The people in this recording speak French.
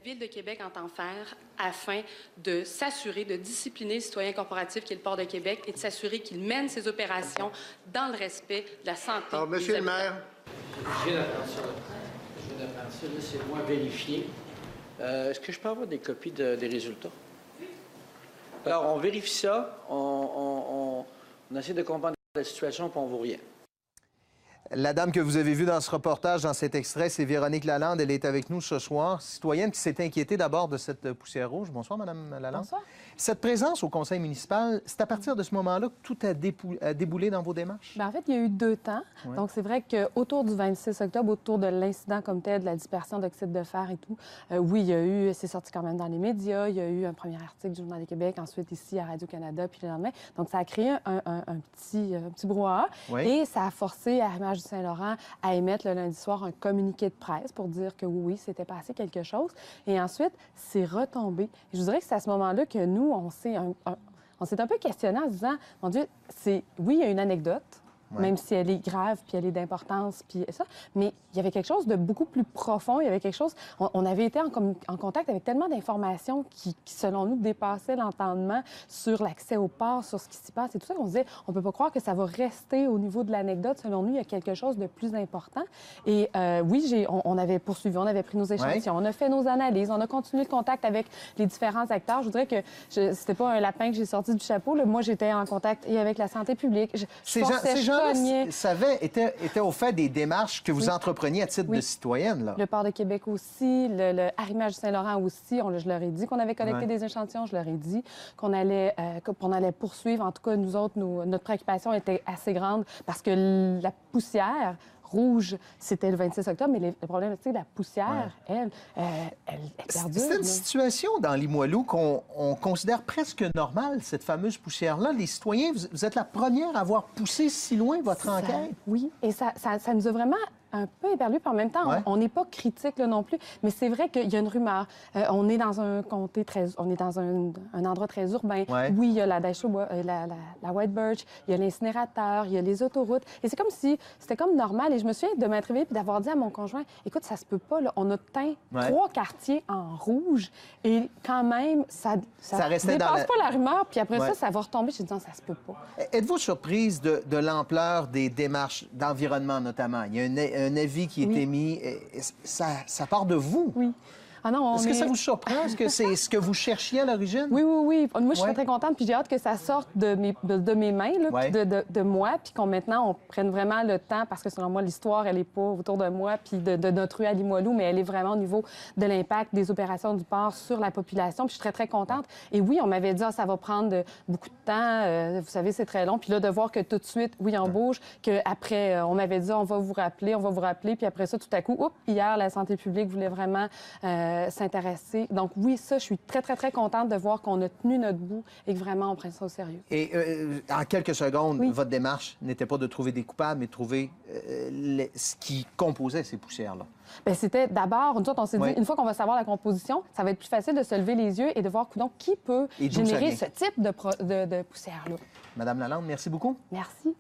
Ville de Québec entend faire afin de s'assurer, de discipliner le citoyen corporatif qui est le Port de Québec et de s'assurer qu'il mène ses opérations dans le respect de la santé. Alors, Monsieur le maire. Je viens d'apprendre ça. Laissez-moi vérifier. Est-ce que je peux avoir des copies des résultats? Alors, on vérifie ça, on essaie de comprendre la situation, puis on ne vaut rien. La dame que vous avez vue dans ce reportage, dans cet extrait, c'est Véronique Lalande. Elle est avec nous ce soir. Citoyenne qui s'est inquiétée d'abord de cette poussière rouge. Bonsoir, Madame Lalande. Bonsoir. Cette présence au conseil municipal, c'est à partir de ce moment-là que tout a déboulé dans vos démarches? Bien, en fait, il y a eu 2 temps. Oui. Donc, c'est vrai qu'autour du 26 octobre, autour de l'incident comme tel, de la dispersion d'oxyde de fer et tout, oui, il y a eu, c'est sorti quand même dans les médias, il y a eu un premier article du Journal de Québec, ensuite ici à Radio-Canada, puis le lendemain. Donc, ça a créé un petit brouhaha. Oui. Et ça a forcé Arrimage du Saint-Laurent à émettre le lundi soir un communiqué de presse pour dire que oui, c'était passé quelque chose. Et ensuite, c'est retombé. Je vous dirais que c'est à ce moment-là que nous, on s'est un peu questionné en se disant, mon Dieu, oui, il y a une anecdote, même si elle est grave, puis elle est d'importance, puis ça, mais il y avait quelque chose de beaucoup plus profond, il y avait quelque chose... On avait été en contact avec tellement d'informations qui, selon nous, dépassaient l'entendement sur l'accès au port, sur ce qui s'y passe et tout ça, qu'on se disait, on peut pas croire que ça va rester au niveau de l'anecdote. Selon nous, il y a quelque chose de plus important. Et oui, on avait poursuivi, on avait pris nos échantillons, on a fait nos analyses, on a continué le contact avec les différents acteurs. Je voudrais que c'était pas un lapin que j'ai sorti du chapeau, là. Moi, j'étais en contact et avec la santé publique. Ces gens étaient au fait des démarches que vous entrepreniez à titre de citoyenne, là. Le Port de Québec aussi, le Arrimage du Saint-Laurent aussi. Je leur ai dit qu'on avait collecté des échantillons. Je leur ai dit qu'on allait poursuivre. En tout cas, nous autres, notre préoccupation était assez grande parce que la poussière rouge, c'était le 26 octobre, mais le problème, c'est que la poussière, elle perdure. C'est une situation dans Limoilou qu'on considère presque normale, cette fameuse poussière-là. Les citoyens, vous êtes la première à avoir poussé si loin votre enquête. Oui, et ça nous a vraiment un peu éperdu, puis en même temps, on n'est pas critique là, non plus, mais c'est vrai qu'il y a une rumeur. On est dans un comté on est dans un endroit très urbain. Oui, il y a la la White Birch, il y a l'incinérateur, il y a les autoroutes, et c'est comme si c'était comme normal. Et je me souviens de m'être réveillée puis d'avoir dit à mon conjoint, écoute, ça se peut pas, là. On a teint 3 quartiers en rouge, et quand même, ça restait dépasse pas la rumeur, puis après ça va retomber. Je me dis, non, ça se peut pas. Êtes-vous surprise de l'ampleur des démarches d'environnement, notamment? Il y a un avis qui est émis. Ça part de vous? Oui. Ah non, Est-ce que ça vous surprend? Est-ce que c'est ce que vous cherchiez à l'origine? Oui. Moi, je suis très contente, puis j'ai hâte que ça sorte de mes mains, là, puis de moi, puis maintenant, on prenne vraiment le temps, parce que selon moi, l'histoire, elle n'est pas autour de moi, puis de notre rue à Limoilou, mais elle est vraiment au niveau de l'impact des opérations du port sur la population, puis je suis très, très contente. Et oui, on m'avait dit, ça va prendre beaucoup de temps, vous savez, c'est très long, puis là, de voir que tout de suite, oui, on bouge, qu'après, on m'avait dit, on va vous rappeler, puis après ça, tout à coup, hier, la santé publique voulait vraiment... s'intéresser. Donc oui, ça, je suis très, très, très contente de voir qu'on a tenu notre bout et que vraiment on prend ça au sérieux. Et en quelques secondes, votre démarche n'était pas de trouver des coupables, mais de trouver ce qui composait ces poussières-là. Bien, c'était d'abord, nous autres, on s'est dit, une fois qu'on va savoir la composition, ça va être plus facile de se lever les yeux et de voir donc qui peut générer ce type de poussière-là. Madame Lalande, merci beaucoup. Merci.